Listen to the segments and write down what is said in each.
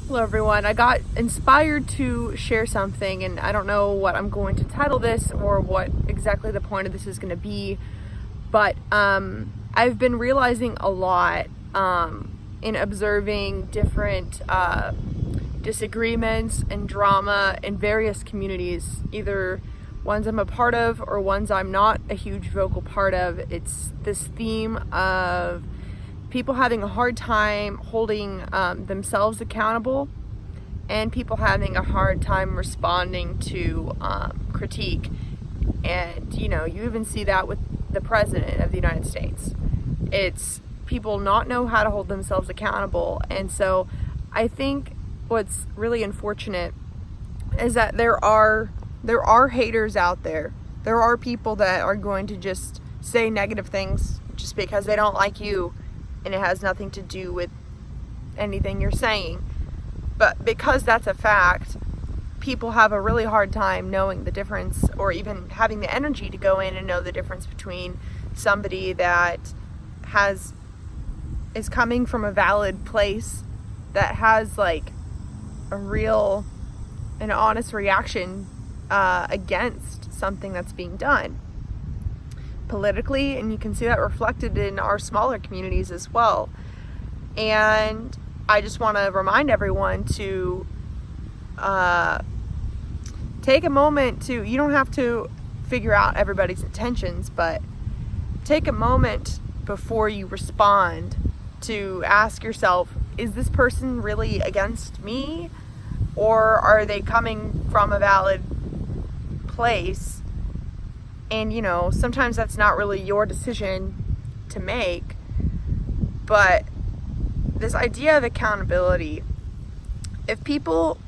Hello everyone. I got inspired to share something, and I don't know what I'm going to title this or what exactly the point of this is going to be, but I've been realizing a lot in observing different disagreements and drama in various communities, either ones I'm a part of or ones I'm not a huge vocal part of. It's this theme of people having a hard time holding themselves accountable, and people having a hard time responding to critique. And you even see that with the President of the United States. It's people not know how to hold themselves accountable. And so I think what's really unfortunate is that there are haters out there. There are people that are going to just say negative things just because they don't like you, and it has nothing to do with anything you're saying. But because that's a fact, people have a really hard time knowing the difference, or even having the energy to go in and know the difference between somebody that is coming from a valid place, that has like a real and honest reaction against something that's being done politically, and you can see that reflected in our smaller communities as well. And I just want to remind everyone to take a moment to, you don't have to figure out everybody's intentions, but take a moment before you respond to ask yourself, is this person really against me, or are they coming from a valid place? And sometimes that's not really your decision to make, but this idea of accountability, if people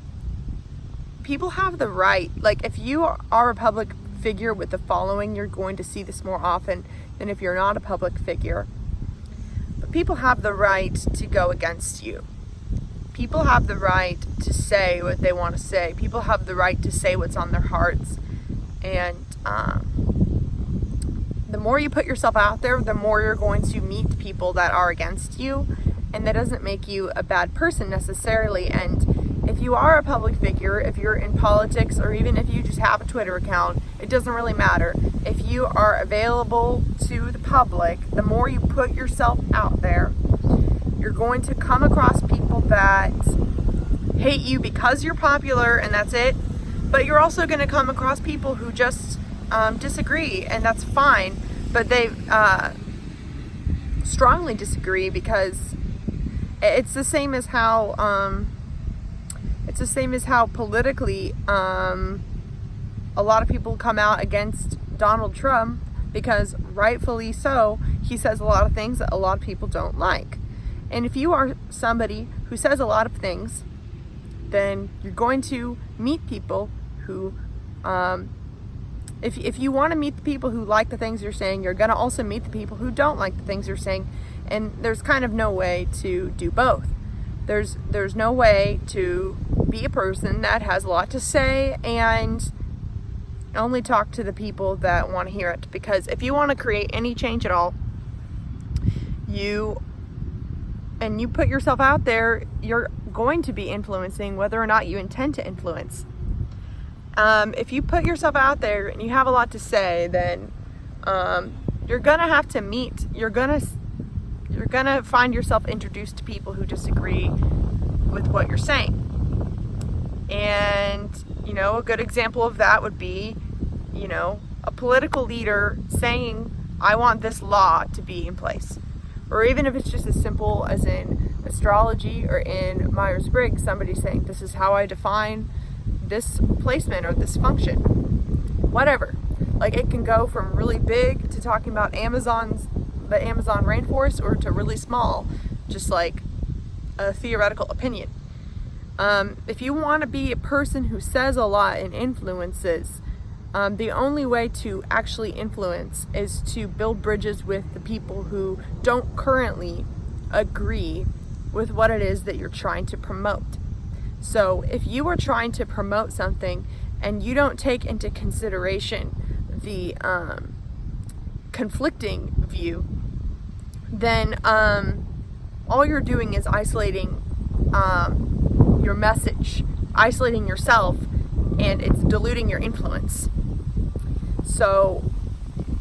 have the right, like if you are a public figure with a following, you're going to see this more often than if you're not a public figure. But people have the right to go against you. People have the right to say what they want to say. People have the right to say what's on their hearts. And the more you put yourself out there, the more you're going to meet people that are against you. And that doesn't make you a bad person necessarily. And if you are a public figure, if you're in politics, or even if you just have a Twitter account, it doesn't really matter. If you are available to the public, the more you put yourself out there, you're going to come across people that hate you because you're popular, and that's it. But you're also going to come across people who just disagree, and that's fine. But they strongly disagree, because it's the same as how politically a lot of people come out against Donald Trump, because rightfully so, he says a lot of things that a lot of people don't like. And if you are somebody who says a lot of things, then you're going to meet people who, if you want to meet the people who like the things you're saying, you're going to also meet the people who don't like the things you're saying. And there's kind of no way to do both. There's no way to be a person that has a lot to say and only talk to the people that want to hear it. Because if you want to create any change at all, you put yourself out there, you're going to be influencing whether or not you intend to influence. If you put yourself out there and you have a lot to say, then you're gonna have to meet. You're gonna find yourself introduced to people who disagree with what you're saying. And a good example of that would be, a political leader saying, "I want this law to be in place," or even if it's just as simple as in astrology or in Myers-Briggs, somebody saying, "This is how I define this placement or this function," whatever. Like, it can go from really big to talking about the Amazon rainforest, or to really small, just like a theoretical opinion. If you want to be a person who says a lot and influences, the only way to actually influence is to build bridges with the people who don't currently agree with what it is that you're trying to promote. So if you are trying to promote something and you don't take into consideration the conflicting view, then all you're doing is isolating your message, isolating yourself, and it's diluting your influence. So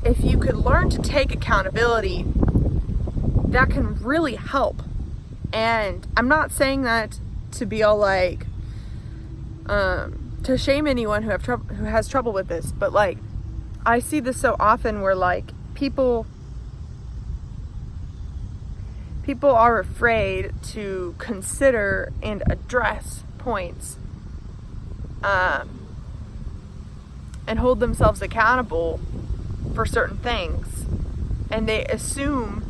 if you could learn to take accountability, that can really help. And I'm not saying that to be all like, to shame anyone who has trouble with this, but like, I see this so often where like people are afraid to consider and address points, and hold themselves accountable for certain things, and they assume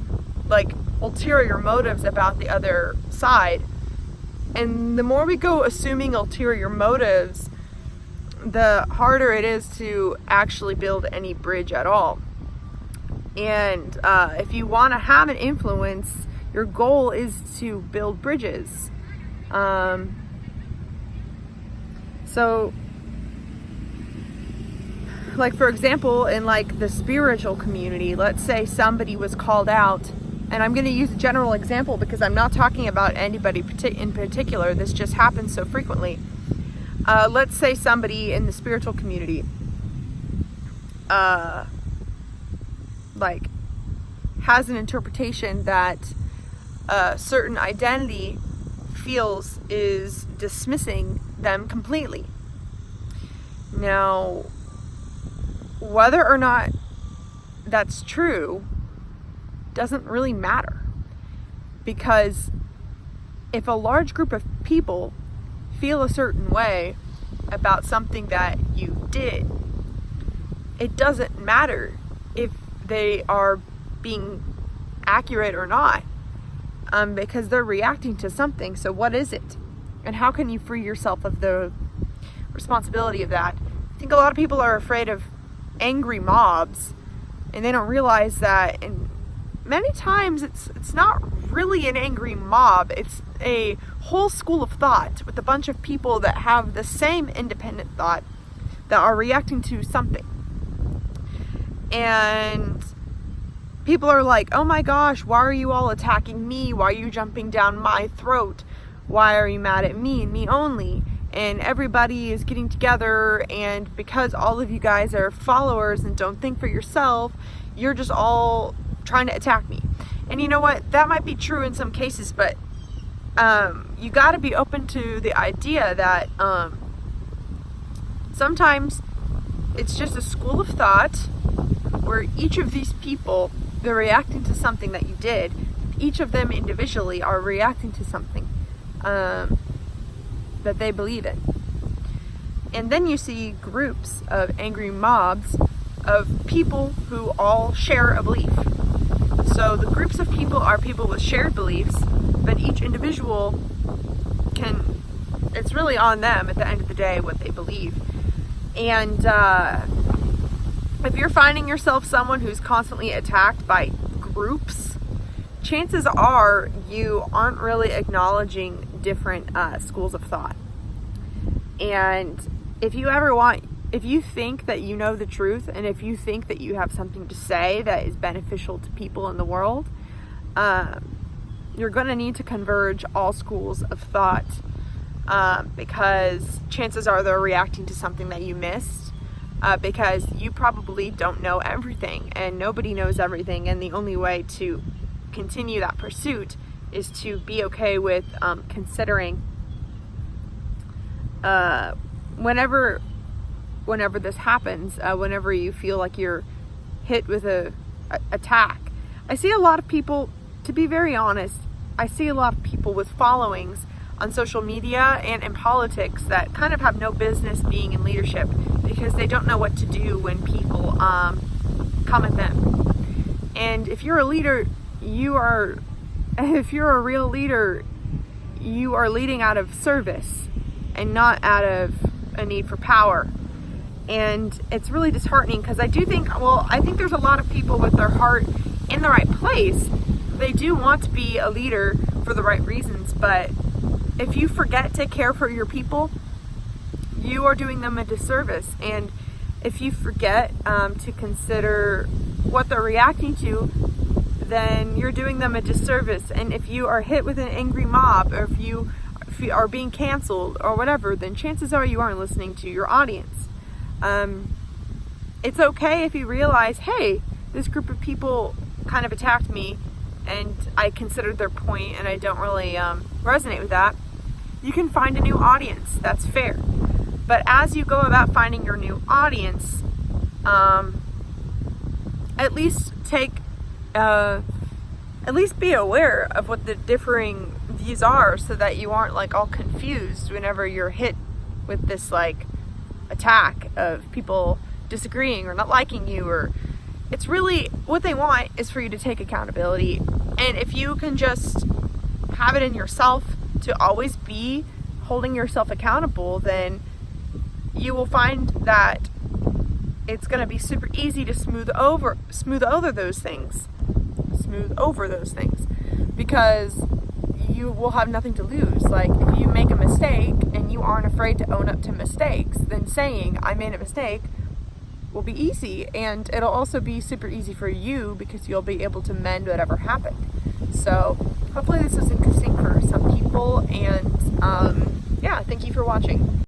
like ulterior motives about the other side. And the more we go assuming ulterior motives, the harder it is to actually build any bridge at all. And if you want to have an influence, your goal is to build bridges. So like, for example, in like the spiritual community, let's say somebody was called out, and I'm going to use a general example because I'm not talking about anybody in particular. This just happens so frequently. Let's say somebody in the spiritual community like has an interpretation that a certain identity feels is dismissing them completely. Now, whether or not that's true doesn't really matter, because if a large group of people feel a certain way about something that you did, it doesn't matter if they are being accurate or not, because they're reacting to something. So what is it? And how can you free yourself of the responsibility of that? I think a lot of people are afraid of angry mobs, and they don't realize that, and many times it's not really an angry mob. It's a whole school of thought with a bunch of people that have the same independent thought that are reacting to something. And people are like, oh my gosh, why are you all attacking me? Why are you jumping down my throat? Why are you mad at me and me only? And everybody is getting together, and because all of you guys are followers and don't think for yourself, you're just all trying to attack me. And you know what? That might be true in some cases, but you got to be open to the idea that sometimes it's just a school of thought where each of these people, they're reacting to something that you did. Each of them individually are reacting to something that they believe in. And then you see groups of angry mobs of people who all share a belief. So the groups of people are people with shared beliefs, but each individual it's really on them at the end of the day what they believe. And if you're finding yourself someone who's constantly attacked by groups, chances are you aren't really acknowledging different schools of thought. And if you think that you know the truth, and if you think that you have something to say that is beneficial to people in the world, you're going to need to converge all schools of thought, because chances are they're reacting to something that you missed, because you probably don't know everything, and nobody knows everything, and the only way to continue that pursuit is to be okay with considering whenever this happens, whenever you feel like you're hit with a attack. I see a lot of people, to be very honest, I see a lot of people with followings on social media and in politics that kind of have no business being in leadership, because they don't know what to do when people come at them. And if you're a leader, if you're a real leader, you are leading out of service and not out of a need for power. And it's really disheartening, because I think there's a lot of people with their heart in the right place. They do want to be a leader for the right reasons, but if you forget to care for your people, you are doing them a disservice. And if you forget to consider what they're reacting to, then you're doing them a disservice. And if you are hit with an angry mob, or if you are being canceled or whatever, then chances are you aren't listening to your audience. It's okay if you realize, hey, this group of people kind of attacked me and I considered their point and I don't really resonate with that. You can find a new audience. That's fair. But as you go about finding your new audience, at least be aware of what the differing views are, so that you aren't like all confused whenever you're hit with this like attack of people disagreeing or not liking you. Or it's really what they want is for you to take accountability, and if you can just have it in yourself to always be holding yourself accountable, then you will find that it's going to be super easy to smooth over those things, because you will have nothing to lose. Like, if you make a mistake and you aren't afraid to own up to mistakes, then saying I made a mistake will be easy, and it'll also be super easy for you because you'll be able to mend whatever happened. So hopefully this was interesting for some people, and yeah, thank you for watching.